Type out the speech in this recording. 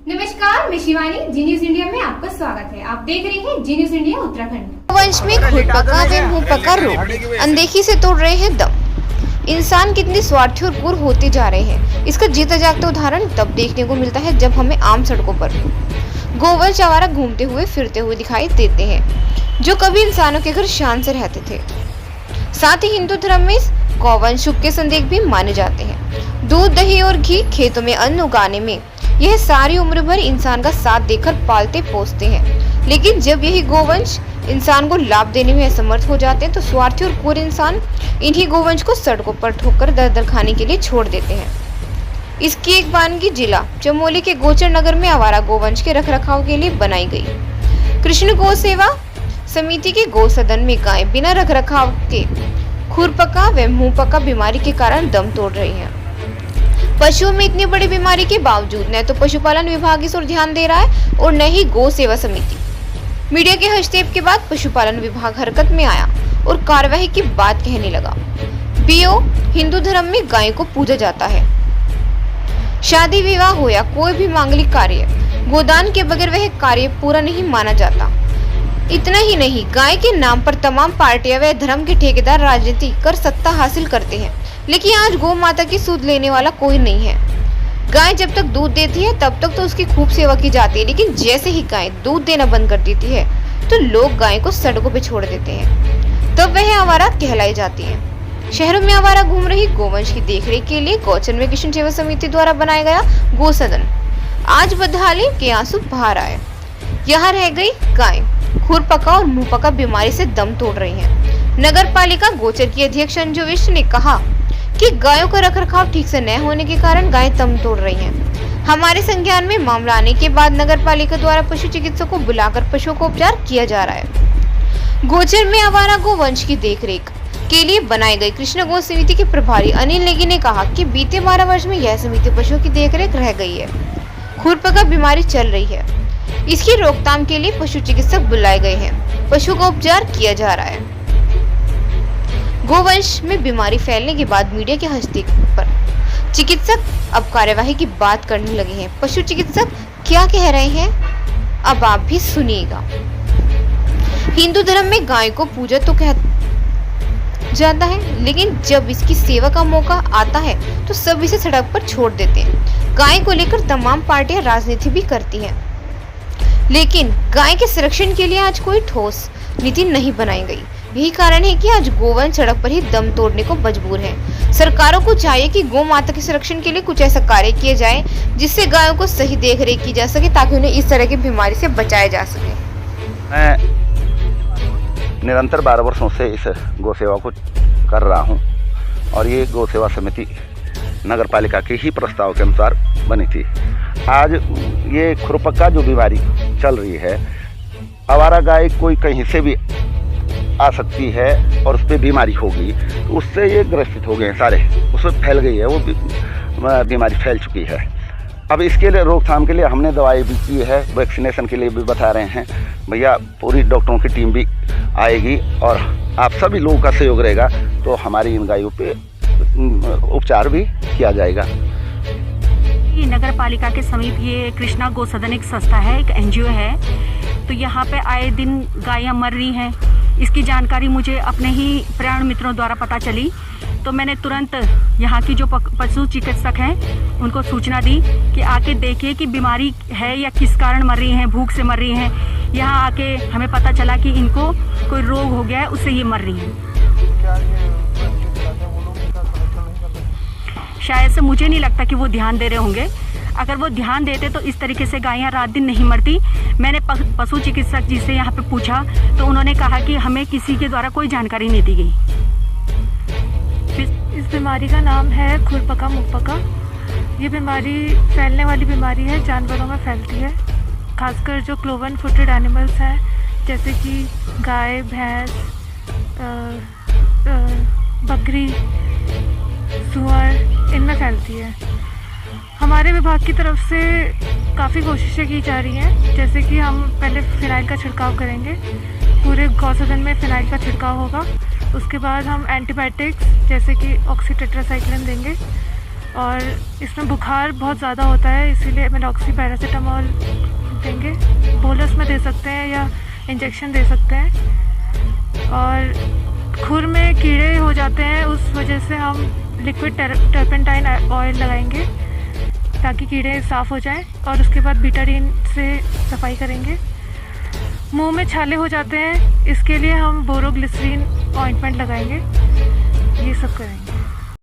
नमस्कार, मैं शिवानी। जी news India में आपका स्वागत है। आप देख रहे हैं जी न्यूज इंडिया उत्तराखंड। वंश में खुरपका व मुंहपका रोग अनदेखी से तोड़ रहे हैं दम। इंसान कितने स्वार्थी और क्रूर होते जा रहे हैं, इसका जीता जागता उदाहरण तब देखने को मिलता है जब हमें आम सड़कों पर गोवंश आवारा घूमते हुए फिरते हुए दिखाई देते हैं, जो कभी इंसानों के घर शान से रहते थे। साथ ही हिंदू धर्म में गौवंश शुभ के संदेश भी माने जाते हैं। दूध, दही और घी, खेतों में अन्न उगाने में यह सारी उम्र भर इंसान का साथ देकर पालते पोसते हैं, लेकिन जब यही गोवंश इंसान को लाभ देने में असमर्थ हो जाते हैं तो स्वार्थी और क्रूर इंसान इन्हीं गोवंश को सड़कों पर ठोककर दर खाने के लिए छोड़ देते हैं। इसकी एक वानगी जिला चमोली के गोचर नगर में आवारा गोवंश के रखरखाव के लिए बनाई गई। कृष्ण गौ सेवा समिति के गौ सदन में गाय बिना रखरखाव के खुरपका व मुंहपका बीमारी के कारण दम तोड़ रही है। पशुओं में इतनी बड़ी बीमारी के बावजूद न तो पशुपालन विभाग इस ओर ध्यान दे रहा है और न ही गौ सेवा समिति। मीडिया के हस्तक्षेप के बाद पशुपालन विभाग हरकत में आया और कार्यवाही की बात कहने लगा। बीओ हिंदू धर्म में गाय को पूजा जाता है। शादी विवाह हो या कोई भी मांगलिक कार्य, गोदान के बगैर वह कार्य पूरा नहीं माना जाता। इतना ही नहीं, गाय के नाम पर तमाम पार्टियां व धर्म के ठेकेदार राजनीति कर सत्ता हासिल करते हैं, लेकिन आज गौ माता की सूद लेने वाला कोई नहीं है। गाय जब तक दूध देती है तब तक तो उसकी खूब सेवा की जाती है, लेकिन जैसे ही गाय दूध देना बंद कर देती है तो लोग गाय को सड़कों पे छोड़ देते हैं, तब वह आवारा कहलाई जाती है। शहरों में आवारा घूम रही गोवंश की देखरेख के लिए गौचर में कृष्ण सेवा समिति द्वारा बनाया गया गौ सदन आज बदहाली के आंसू बाहर आए। यहाँ रह गई गाय खुरपका और मुंहपका बीमारी से दम तोड़ रही है। नगर पालिका गोचर की अध्यक्ष अंजू विश्व ने कहा कि गायों का रखरखाव ठीक से न होने के कारण गायें दम तोड़ रही हैं। हमारे संज्ञान में मामला आने के बाद नगर पालिका द्वारा पशु चिकित्सक को बुलाकर पशुओं को उपचार किया जा रहा है। गोचर में आवारा गोवंश की देखरेख के लिए बनाई गई कृष्ण गौ समिति के प्रभारी अनिल नेगी ने कहा कि बीते 12 वर्ष में यह समिति पशुओं की देखरेख रह गई है। खुरपका बीमारी चल रही है, इसकी रोकथाम के लिए पशु चिकित्सक बुलाए गए हैं। पशु का उपचार किया जा रहा है। गोवंश में बीमारी फैलने के बाद मीडिया के हस्तक्षेप पर चिकित्सक अब कार्यवाही की बात करने लगे हैं। पशु चिकित्सक क्या कह रहे हैं अब आप भी सुनिएगा। हिंदू धर्म में गाय को पूजा तो कह जाता है, लेकिन जब इसकी सेवा का मौका आता है तो सब इसे सड़क पर छोड़ देते हैं। गाय को लेकर तमाम पार्टियां राजनीति भी करती हैं, लेकिन गाय के संरक्षण के लिए आज कोई ठोस नीति नहीं बनाई गई। यही कारण है कि आज गोवंश सड़क पर ही दम तोड़ने को मजबूर है। सरकारों को चाहिए कि गौ माता के संरक्षण के लिए कुछ ऐसा कार्य किए जाए जिससे गायों को सही देखरेख की जा सके, ताकि उन्हें इस तरह की बीमारी से बचाया जा सके। मैं निरंतर 12 वर्षों से इस गौ सेवा को कर रहा हूं और ये गौ सेवा समिति नगर पालिका के ही प्रस्ताव के अनुसार बनी थी। आज ये खुरपका जो बीमारी चल रही है, आवारा गाय कोई कहीं से भी आ सकती है और उस पर बीमारी होगी, तो उससे ये ग्रसित हो गए हैं सारे, उसमें फैल गई है, वो बीमारी फैल चुकी है। अब इसके लिए रोकथाम के लिए हमने दवाई भी की है, वैक्सीनेशन के लिए भी बता रहे हैं भैया। पूरी डॉक्टरों की टीम भी आएगी और आप सभी लोगों का सहयोग रहेगा तो हमारी इन गायों पे उपचार भी किया जाएगा। नगर पालिका के समीप ये कृष्णा गौ सदन एक संस्था है, एक एनजीओ है, तो यहाँ पे आए दिन गायें मर रही हैं। इसकी जानकारी मुझे अपने ही प्राण मित्रों द्वारा पता चली, तो मैंने तुरंत यहाँ की जो पशु चिकित्सक हैं उनको सूचना दी कि आके देखिए कि बीमारी है या किस कारण मर रही हैं, भूख से मर रही हैं। यहाँ आके हमें पता चला कि इनको कोई रोग हो गया है, उससे ये मर रही हैं। शायद से मुझे नहीं लगता कि वो ध्यान दे रहे होंगे। अगर वो ध्यान देते तो इस तरीके से गायें रात दिन नहीं मरती। मैंने पशु चिकित्सक जी से यहाँ पे पूछा तो उन्होंने कहा कि हमें किसी के द्वारा कोई जानकारी नहीं दी गई। इस बीमारी का नाम है खुरपका मुंहपका। ये बीमारी फैलने वाली बीमारी है, जानवरों में फैलती है, खासकर जो क्लोवन फुटेड एनिमल्स हैं जैसे कि गाय, भैंस, बकरी, सुअर, इनमें फैलती है। हमारे विभाग की तरफ से काफ़ी कोशिशें की जा रही हैं, जैसे कि हम पहले फिनाइल का छिड़काव करेंगे, पूरे गौसदन में फिनाइल का छिड़काव होगा। उसके बाद हम एंटीबायोटिक्स जैसे कि ऑक्सीटेट्रासाइक्लिन देंगे और इसमें बुखार बहुत ज़्यादा होता है, इसीलिए मेलॉक्सी पैरासीटामोल देंगे। बोलस में दे सकते हैं या इंजेक्शन दे सकते हैं। और खुर में कीड़े हो जाते हैं, उस वजह से हम लिक्विड टर्पेंटाइन ऑयल लगाएंगे ताकि कीड़े साफ़ हो जाएं, और उसके बाद बीटाडीन से सफाई करेंगे। मुंह में छाले हो जाते हैं, इसके लिए हम बोरोग्लिसरीन ऑइंटमेंट लगाएंगे। ये सब करेंगे।